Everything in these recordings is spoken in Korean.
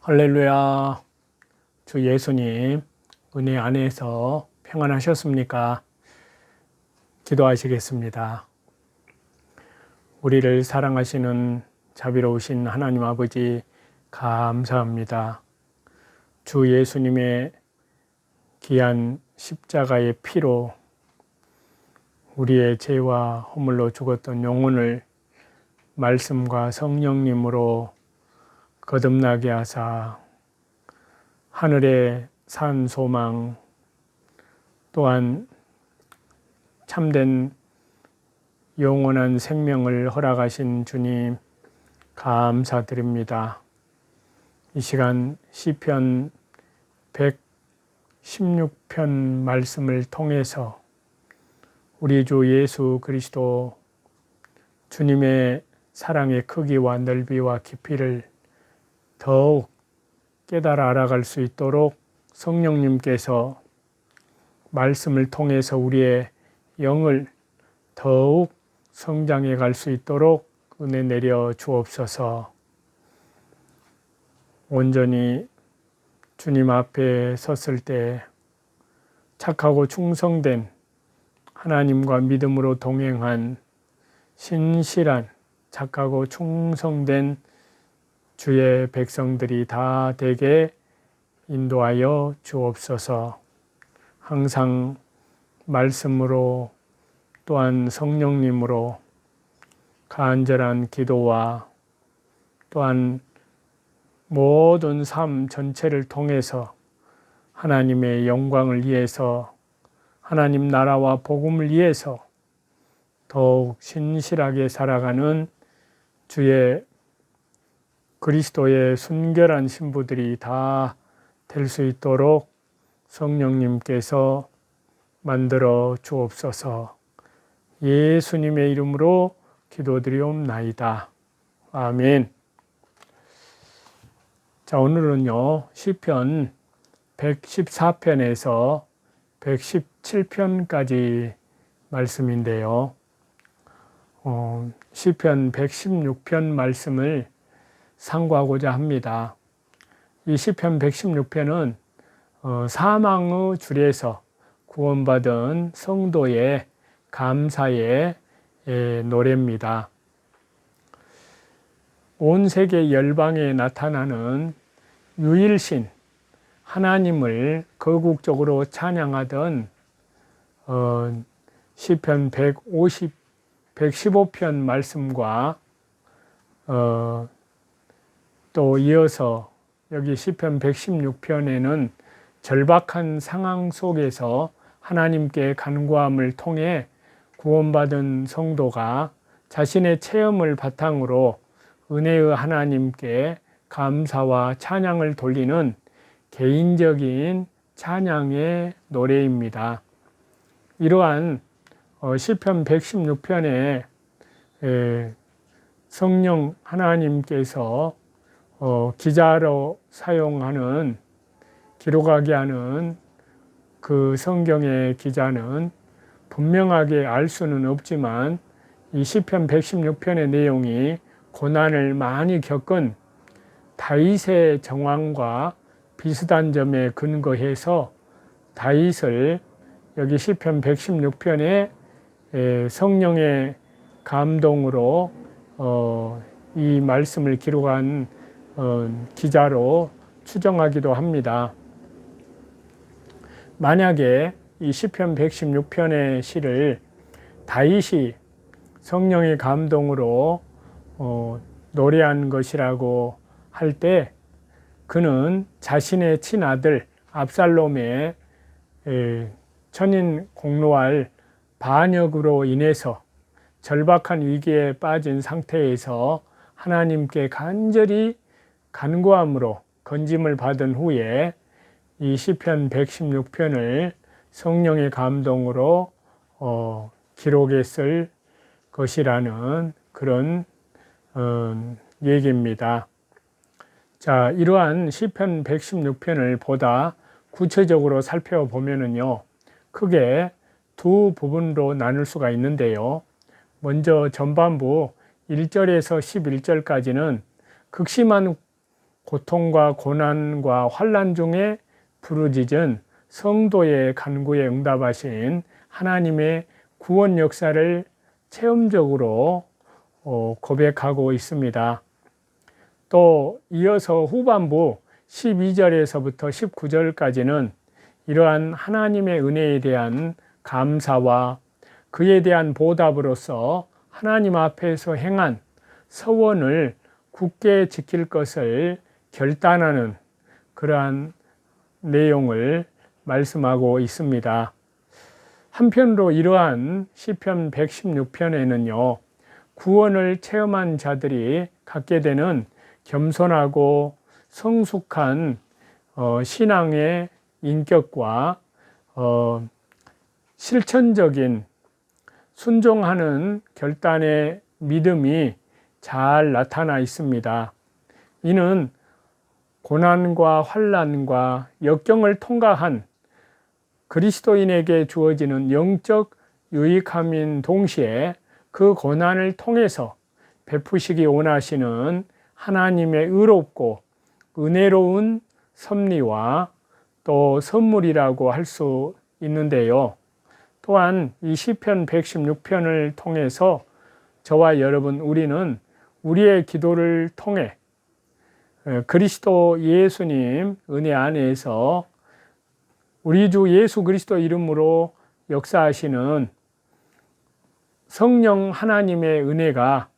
할렐루야. 주 예수님 은혜 안에서 평안하셨습니까? 기도하시겠습니다. 우리를 사랑하시는 자비로우신 하나님 아버지 감사합니다. 주 예수님의 귀한 십자가의 피로 우리의 죄와 허물로 죽었던 영혼을 말씀과 성령님으로 거듭나게 하사 하늘의 산 소망 또한 참된 영원한 생명을 허락하신 주님 감사드립니다. 이 시간 시편 116편 말씀을 통해서 우리 주 예수 그리스도 주님의 사랑의 크기와 넓이와 깊이를 더욱 깨달아 알아갈 수 있도록 성령님께서 말씀을 통해서 우리의 영을 더욱 성장해 갈 수 있도록 은혜 내려 주옵소서. 온전히 주님 앞에 섰을 때 착하고 충성된 하나님과 믿음으로 동행한 신실한 착하고 충성된 주의 백성들이 다 되게 인도하여 주옵소서. 항상 말씀으로 또한 성령님으로 간절한 기도와 또한 모든 삶 전체를 통해서 하나님의 영광을 위해서 하나님 나라와 복음을 위해서 더욱 신실하게 살아가는 주의 그리스도의 순결한 신부들이 다 될 수 있도록 성령님께서 만들어 주옵소서. 예수님의 이름으로 기도드리옵나이다. 아멘. 자, 오늘은요 시편 114편에서 117편까지 말씀인데요. 시편 116편 말씀을 상고하고자 합니다. 이 시편 116편은 사망의 줄에서 구원받은 성도의 감사의 노래입니다. 온 세계 열방에 나타나는 유일신 하나님을 거국적으로 찬양하던 시편 115편 말씀과 또 이어서 여기 시편 116편에는 절박한 상황 속에서 하나님께 간구함을 통해 구원받은 성도가 자신의 체험을 바탕으로 은혜의 하나님께 감사와 찬양을 돌리는 개인적인 찬양의 노래입니다. 이러한 시편 116편에 성령 하나님께서 기자로 사용하는 기록하게 하는 그 성경의 기자는 분명하게 알 수는 없지만 이 시편 116편의 내용이 고난을 많이 겪은 다윗의 정황과 비슷한 점에 근거해서 다윗을 여기 시편 116편에 성령의 감동으로 이 말씀을 기록한 기자로 추정하기도 합니다. 만약에 이 시편 116편의 시를 다윗이 성령의 감동으로 노래한 것이라고 할 때 그는 자신의 친아들 압살롬의 천인 공로할 반역으로 인해서 절박한 위기에 빠진 상태에서 하나님께 간절히 간구함으로 건짐을 받은 후에 이 시편 116편을 성령의 감동으로 기록했을 것이라는 그런 얘기입니다. 자, 이러한 시편 116편을 보다 구체적으로 살펴보면요, 크게 두 부분으로 나눌 수가 있는데요. 먼저 전반부 1절에서 11절까지는 극심한 고통과 고난과 환난 중에 부르짖은 성도의 간구에 응답하신 하나님의 구원 역사를 체험적으로 고백하고 있습니다. 또 이어서 후반부 12절에서부터 19절까지는 이러한 하나님의 은혜에 대한 감사와 그에 대한 보답으로서 하나님 앞에서 행한 서원을 굳게 지킬 것을 결단하는 그러한 내용을 말씀하고 있습니다. 한편으로 이러한 시편 116편에는요, 구원을 체험한 자들이 갖게 되는 겸손하고 성숙한 신앙의 인격과 실천적인 순종하는 결단의 믿음이 잘 나타나 있습니다. 이는 고난과 환난과 역경을 통과한 그리스도인에게 주어지는 영적 유익함인 동시에 그 고난을 통해서 베푸시기 원하시는 하나님의 의롭고 은혜로운 섭리와 또 선물이라고 할 수 있는데요. 또한 이 시편 116편을 통해서 저와 여러분 우리는 우리의 기도를 통해 그리스도 예수님 은혜 안에서 우리 주 예수 그리스도 이름으로 역사하시는 성령 하나님의 은혜가,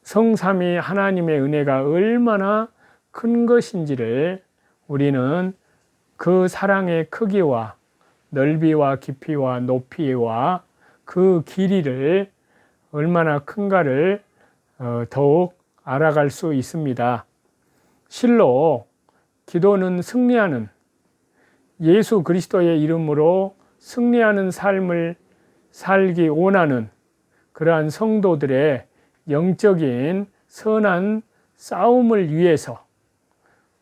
성삼위 하나님의 은혜가 얼마나 큰 것인지를 우리는 그 사랑의 크기와 넓이와 깊이와 높이와 그 길이를 얼마나 큰가를 더욱 알아갈 수 있습니다. 실로 기도는 승리하는, 예수 그리스도의 이름으로 승리하는 삶을 살기 원하는 그러한 성도들의 영적인 선한 싸움을 위해서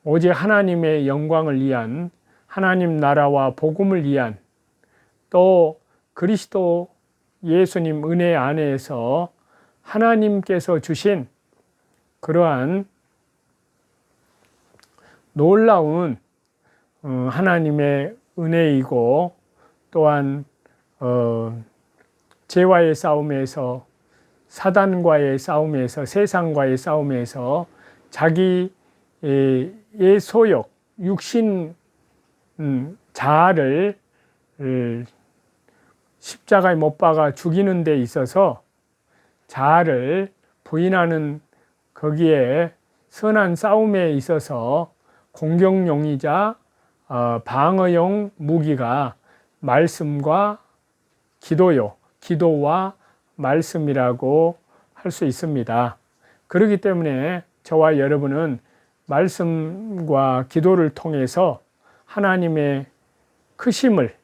오직 하나님의 영광을 위한, 하나님 나라와 복음을 위한, 또 그리스도 예수님 은혜 안에서 하나님께서 주신 그러한 놀라운 하나님의 은혜이고, 또한 죄와의 싸움에서, 사단과의 싸움에서, 세상과의 싸움에서 자기의 소욕, 육신 자아를 십자가에 못 박아 죽이는 데 있어서 자아를 부인하는 거기에 선한 싸움에 있어서 공격용이자 방어용 무기가 말씀과 기도요, 기도와 말씀이라고 할 수 있습니다. 그렇기 때문에 저와 여러분은 말씀과 기도를 통해서 하나님의 크심을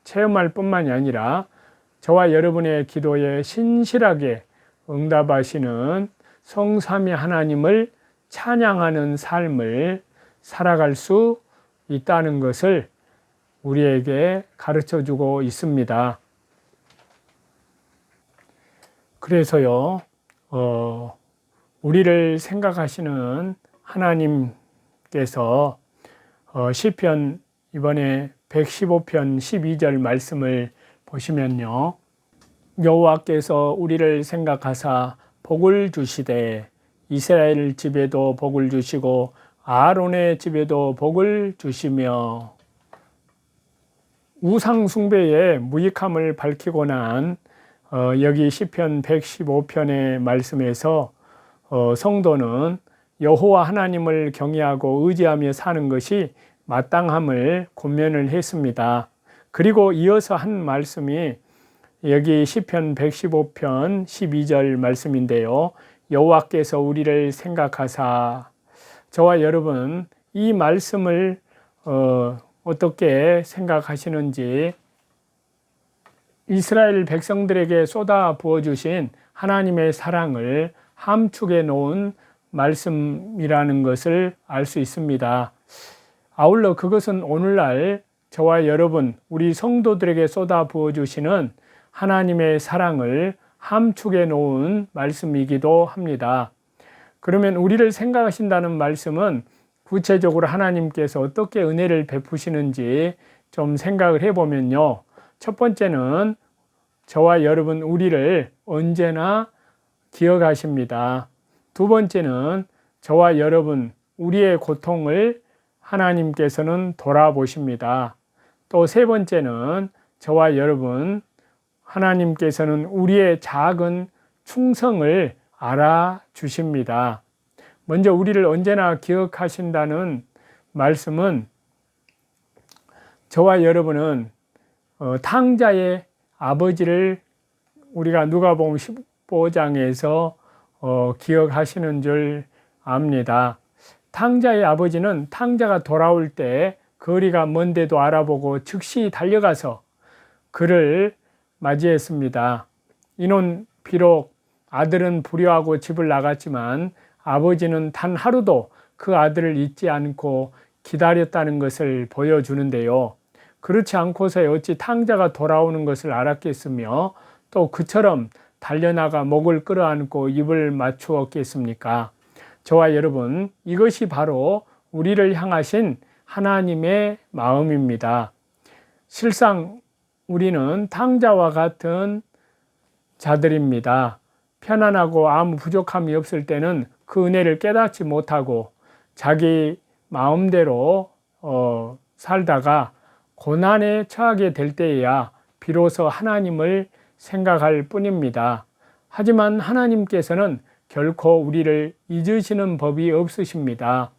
체험할 뿐만이 아니라 저와 여러분의 기도에 신실하게 응답하시는 성삼위 하나님을 찬양하는 삶을 살아갈 수 있다는 것을 우리에게 가르쳐 주고 있습니다. 그래서요, 우리를 생각하시는 하나님께서 시편 이번에 115편 12절 말씀을 보시면요, 여호와께서 우리를 생각하사 복을 주시되 이스라엘 집에도 복을 주시고 아론의 집에도 복을 주시며, 우상 숭배의 무익함을 밝히고 난 여기 시편 115편의 말씀에서 성도는 여호와 하나님을 경외하고 의지하며 사는 것이 마땅함을 권면을 했습니다. 그리고 이어서 한 말씀이 여기 시편 115편 12절 말씀인데요, 여호와께서 우리를 생각하사, 저와 여러분 이 말씀을 어떻게 생각하시는지, 이스라엘 백성들에게 쏟아 부어주신 하나님의 사랑을 함축해 놓은 말씀이라는 것을 알 수 있습니다. 아울러 그것은 오늘날 저와 여러분, 우리 성도들에게 쏟아 부어주시는 하나님의 사랑을 함축해 놓은 말씀이기도 합니다. 그러면 우리를 생각하신다는 말씀은 구체적으로 하나님께서 어떻게 은혜를 베푸시는지 좀 생각을 해보면요. 첫 번째는 저와 여러분 우리를 언제나 기억하십니다. 두 번째는 저와 여러분 우리의 고통을 하나님께서는 돌아보십니다. 또 세 번째는 저와 여러분 하나님께서는 우리의 작은 충성을 알아주십니다. 먼저 우리를 언제나 기억하신다는 말씀은 저와 여러분은 탕자의 아버지를 우리가 누가복음 15장에서 기억하시는 줄 압니다. 탕자의 아버지는 탕자가 돌아올 때 거리가 먼데도 알아보고 즉시 달려가서 그를 맞이했습니다. 이는 비록 아들은 불효하고 집을 나갔지만 아버지는 단 하루도 그 아들을 잊지 않고 기다렸다는 것을 보여주는데요. 그렇지 않고서 어찌 탕자가 돌아오는 것을 알았겠으며 또 그처럼 달려나가 목을 끌어안고 입을 맞추었겠습니까? 저와 여러분, 이것이 바로 우리를 향하신 하나님의 마음입니다. 실상 우리는 탕자와 같은 자들입니다. 편안하고 아무 부족함이 없을 때는 그 은혜를 깨닫지 못하고 자기 마음대로 살다가 고난에 처하게 될 때에야 비로소 하나님을 생각할 뿐입니다. 하지만 하나님께서는 결코 우리를 잊으시는 법이 없으십니다.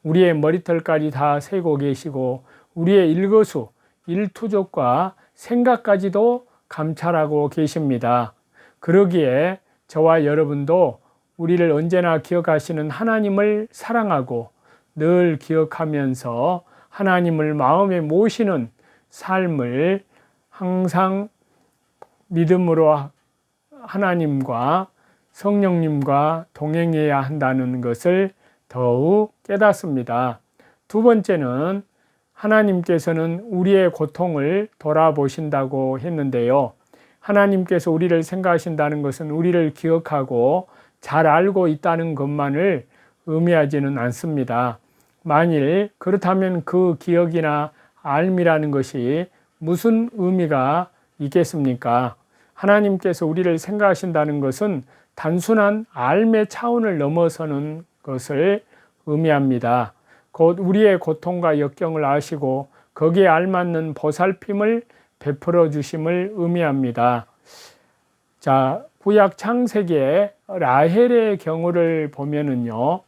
우리의 머리털까지 다 세고 계시고 우리의 일거수, 일투족과 생각까지도 감찰하고 계십니다. 그러기에 저와 여러분도 우리를 언제나 기억하시는 하나님을 사랑하고 늘 기억하면서 하나님을 마음에 모시는 삶을 항상 믿음으로 하나님과 성령님과 동행해야 한다는 것을 더욱 깨닫습니다. 두 번째는 하나님께서는 우리의 고통을 돌아보신다고 했는데요. 하나님께서 우리를 생각하신다는 것은 우리를 기억하고 잘 알고 있다는 것만을 의미하지는 않습니다. 만일 그렇다면 그 기억이나 알미라는 것이 무슨 의미가 있겠습니까? 하나님께서 우리를 생각하신다는 것은 단순한 알의 차원을 넘어서는 것을 의미합니다. 곧 우리의 고통과 역경을 아시고 거기에 알맞는 보살핌을 베풀어 주심을 의미합니다. 자, 구약 창세기의 라헬의 경우를 보면은요,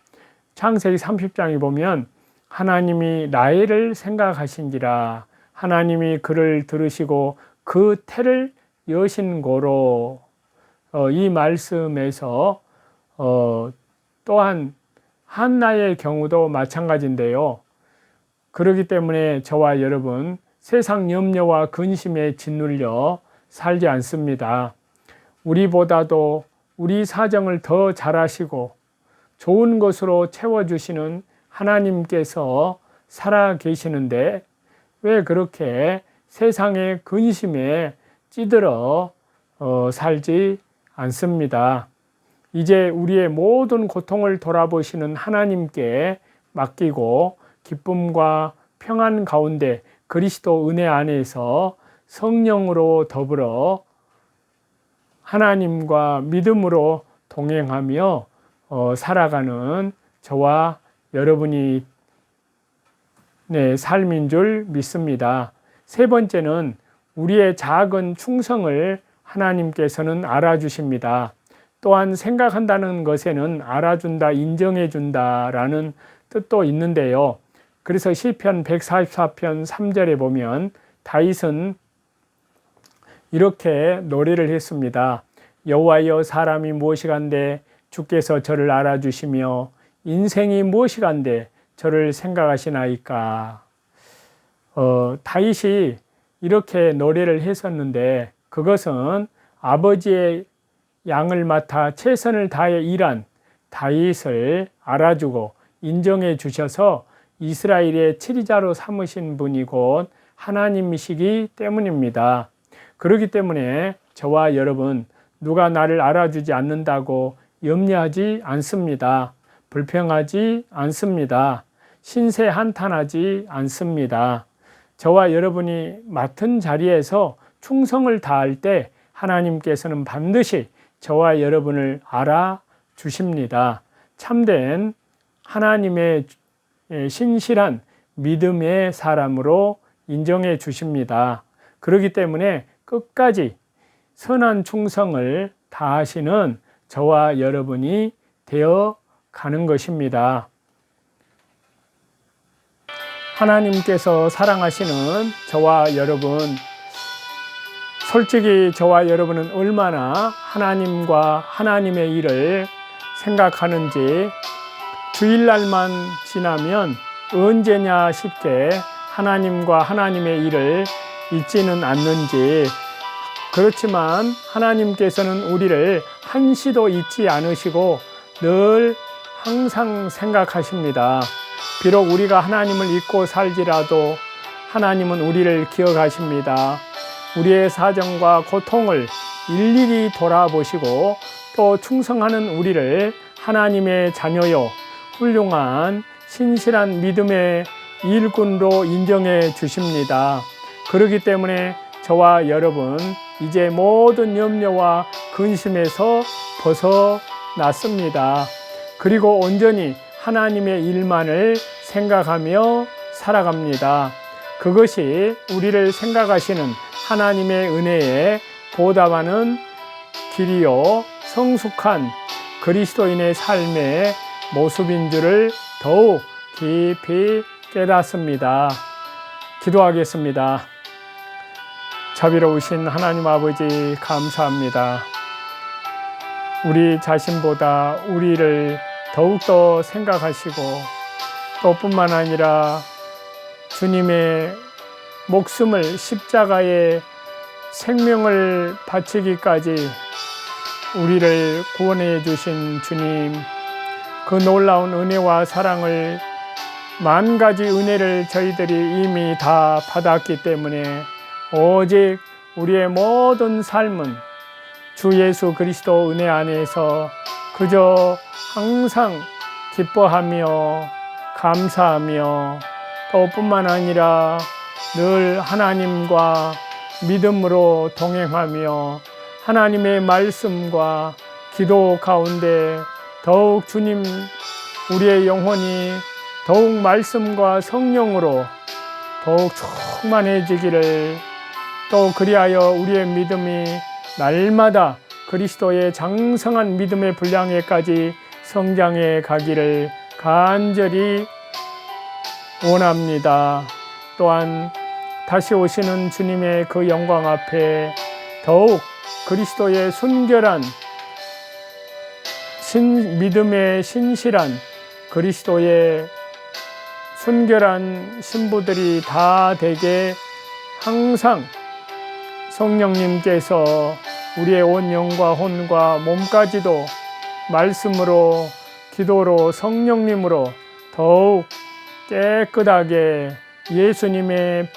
창세기 30장에 보면 하나님이 라헬을 생각하신지라 하나님이 그를 들으시고 그 태를 여신 고로 이 말씀에서 또한 한나의 경우도 마찬가지인데요. 그렇기 때문에 저와 여러분 세상 염려와 근심에 짓눌려 살지 않습니다. 우리보다도 우리 사정을 더 잘 아시고 좋은 것으로 채워주시는 하나님께서 살아 계시는데 왜 그렇게 세상의 근심에 찌들어 살지 않습니다. 이제 우리의 모든 고통을 돌아보시는 하나님께 맡기고 기쁨과 평안 가운데 그리스도 은혜 안에서 성령으로 더불어 하나님과 믿음으로 동행하며 살아가는 저와 여러분이 삶인 줄 믿습니다. 세 번째는 우리의 작은 충성을 하나님께서는 알아주십니다. 또한 생각한다는 것에는 알아준다, 인정해준다라는 뜻도 있는데요. 그래서 시편 144편 3절에 보면 다윗은 이렇게 노래를 했습니다. 여호와여, 사람이 무엇이간데 주께서 저를 알아주시며 인생이 무엇이간데 저를 생각하시나이까. 다윗이 이렇게 노래를 했었는데 그것은 아버지의 양을 맡아 최선을 다해 일한 다윗을 알아주고 인정해 주셔서 이스라엘의 치리자로 삼으신 분이 곧 하나님이시기 때문입니다. 그렇기 때문에 저와 여러분 누가 나를 알아주지 않는다고 염려하지 않습니다. 불평하지 않습니다. 신세 한탄하지 않습니다. 저와 여러분이 맡은 자리에서 충성을 다할 때 하나님께서는 반드시 저와 여러분을 알아주십니다. 참된 하나님의 신실한 믿음의 사람으로 인정해 주십니다. 그렇기 때문에 끝까지 선한 충성을 다하시는 저와 여러분이 되어 가는 것입니다. 하나님께서 사랑하시는 저와 여러분, 솔직히 저와 여러분은 얼마나 하나님과 하나님의 일을 생각하는지, 주일날만 지나면 언제냐 싶게 하나님과 하나님의 일을 잊지는 않는지, 그렇지만 하나님께서는 우리를 한시도 잊지 않으시고 늘 항상 생각하십니다. 비록 우리가 하나님을 잊고 살지라도 하나님은 우리를 기억하십니다. 우리의 사정과 고통을 일일이 돌아보시고 또 충성하는 우리를 하나님의 자녀요 훌륭한 신실한 믿음의 일꾼으로 인정해 주십니다. 그렇기 때문에 저와 여러분 이제 모든 염려와 근심에서 벗어났습니다. 그리고 온전히 하나님의 일만을 생각하며 살아갑니다. 그것이 우리를 생각하시는 하나님의 은혜에 보답하는 길이요 성숙한 그리스도인의 삶의 모습인 줄을 더욱 깊이 깨닫습니다. 기도하겠습니다. 자비로우신 하나님 아버지 감사합니다. 우리 자신보다 우리를 더욱더 생각하시고 또 뿐만 아니라 주님의 목숨을 십자가에 생명을 바치기까지 우리를 구원해 주신 주님, 그 놀라운 은혜와 사랑을 만 가지 은혜를 저희들이 이미 다 받았기 때문에 오직 우리의 모든 삶은 주 예수 그리스도 은혜 안에서 그저 항상 기뻐하며 감사하며 또 뿐만 아니라 늘 하나님과 믿음으로 동행하며 하나님의 말씀과 기도 가운데 더욱 주님 우리의 영혼이 더욱 말씀과 성령으로 더욱 충만해지기를, 또 그리하여 우리의 믿음이 날마다 그리스도의 장성한 믿음의 분량에까지 성장해 가기를 간절히 원합니다. 또한 다시 오시는 주님의 그 영광 앞에 더욱 그리스도의 순결한 믿음의 신실한 그리스도의 순결한 신부들이 다 되게 항상 성령님께서 우리의 온 영과 혼과 몸까지도 말씀으로 기도로 성령님으로 더욱 깨끗하게 예수님의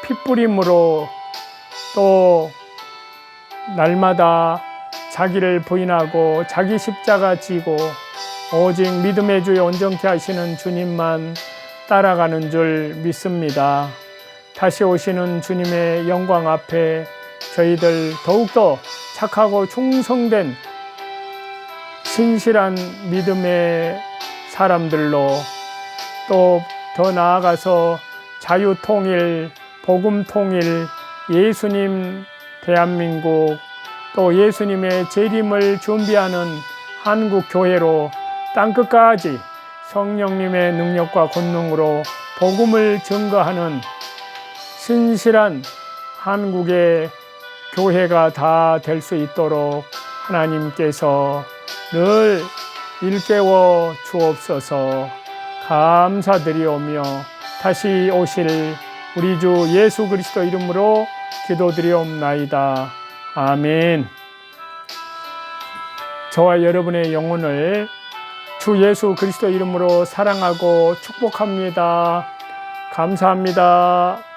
핏부림으로 또 날마다 자기를 부인하고 자기 십자가 지고 오직 믿음의 주에 온전케 하시는 주님만 따라가는 줄 믿습니다. 다시 오시는 주님의 영광 앞에 저희들 더욱더 착하고 충성된 신실한 믿음의 사람들로, 또 더 나아가서 자유통일, 복음통일, 예수님 대한민국, 또 예수님의 재림을 준비하는 한국교회로 땅끝까지 성령님의 능력과 권능으로 복음을 증거하는 신실한 한국의 교회가 다 될 수 있도록 하나님께서 늘 일깨워 주옵소서. 감사드리오며 다시 오실 우리 주 예수 그리스도 이름으로 기도드리옵나이다. 아멘. 저와 여러분의 영혼을 주 예수 그리스도 이름으로 사랑하고 축복합니다. 감사합니다.